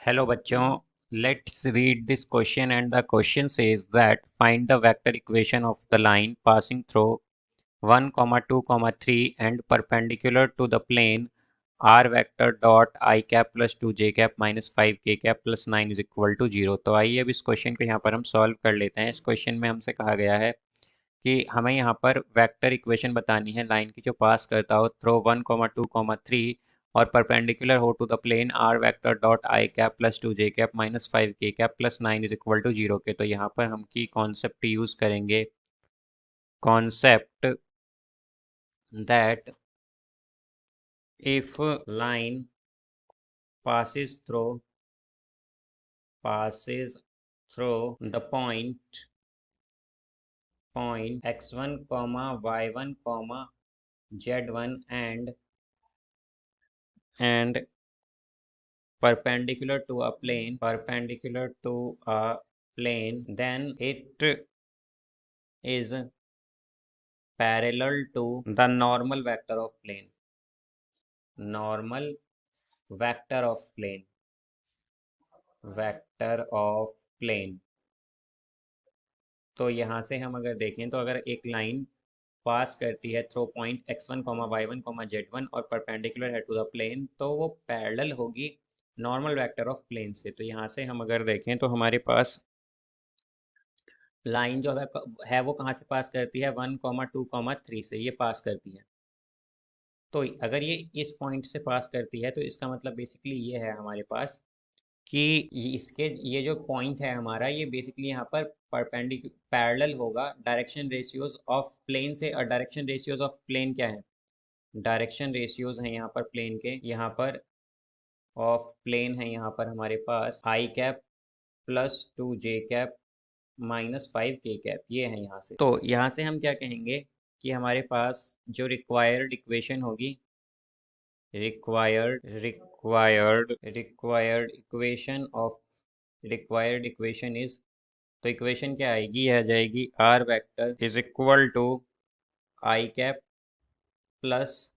Hello बच्चों, let's read this question and the question says that find the vector equation of the line passing through 1, 2, 3 and perpendicular to the plane r vector dot I cap plus 2 j cap minus 5 k cap plus 9 is equal to 0। तो आइए अब इस question को यहाँ पर हम solve कर लेते हैं। इस क्वेश्चन में हमसे कहा गया है कि हमें यहाँ पर वेक्टर इक्वेशन बतानी है लाइन की जो पास करता हो थ्रो 1, 2, 3 और परपेंडिकुलर हो to the plane r vector dot i cap plus 2 j cap minus 5 k cap plus 9 is equal to 0 के। तो यहाँ पर हम की कॉन्सेप्ट यूज करेंगे, concept that if line passes through passes through the point x1 comma y1 comma z1 and perpendicular to a plane then it is parallel to the normal vector of plane normal vector of plane। तो यहाँ से हम अगर देखें तो अगर एक line पास करती है through point x1 y1 z1 और परपेंडिकुलर है टू द प्लेन तो वो पैरेलल होगी नॉर्मल वेक्टर ऑफ प्लेन से। तो यहाँ से हम अगर देखें तो हमारे पास लाइन जो है वो कहाँ से पास करती है 1, 2, 3 से ये पास करती है। तो अगर ये इस पॉइंट से पास करती है तो इसका मतलब बेसिकली ये है हमारे पास कि इसके ये जो पॉइंट है हमारा ये बेसिकली यहाँ पर पैरेलल होगा डायरेक्शन रेशियोज ऑफ प्लेन से। और डायरेक्शन रेशियोज ऑफ प्लेन क्या है? डायरेक्शन रेशियोज हैं यहाँ पर प्लेन के, यहाँ पर ऑफ प्लेन है यहाँ पर हमारे पास आई cap plus 2 j cap minus 5 k cap, ये है यहाँ से। तो यहाँ से हम क्या कहेंगे कि हमारे पास जो रिक्वायर्ड इक्वेशन होगी, रिक्वायर्ड इक्वेशन इज, तो इक्वेशन क्या आएगी? यह आ जाएगी r vector is equal to i cap plus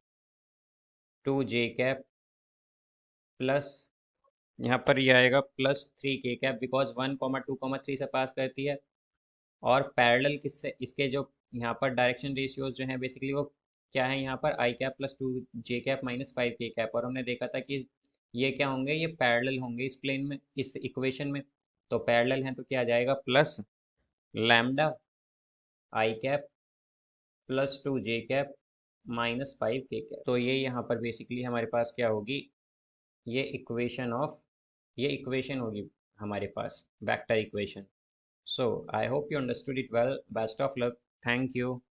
2 j cap plus, यहाँ पर ये आएगा प्लस 3 के कैप बिकॉज 1, 2, 3 से पास करती है। और पैरेलल किससे? इसके जो यहाँ पर डायरेक्शन रेशियोज जो हैं बेसिकली वो क्या है यहाँ पर आई cap plus 2 j cap minus 5 k cap. और हमने देखा था कि ये क्या होंगे? ये पैरेलल होंगे इस प्लेन में, इस इक्वेशन में। तो पैरेलल हैं तो क्या आ जाएगा? प्लस लैम्डा आई cap plus 2 j cap minus 5 k cap. तो ये यहाँ पर बेसिकली हमारे पास क्या होगी? ये इक्वेशन होगी हमारे पास vector equation. So I hope you understood it well. Best of luck. Thank you.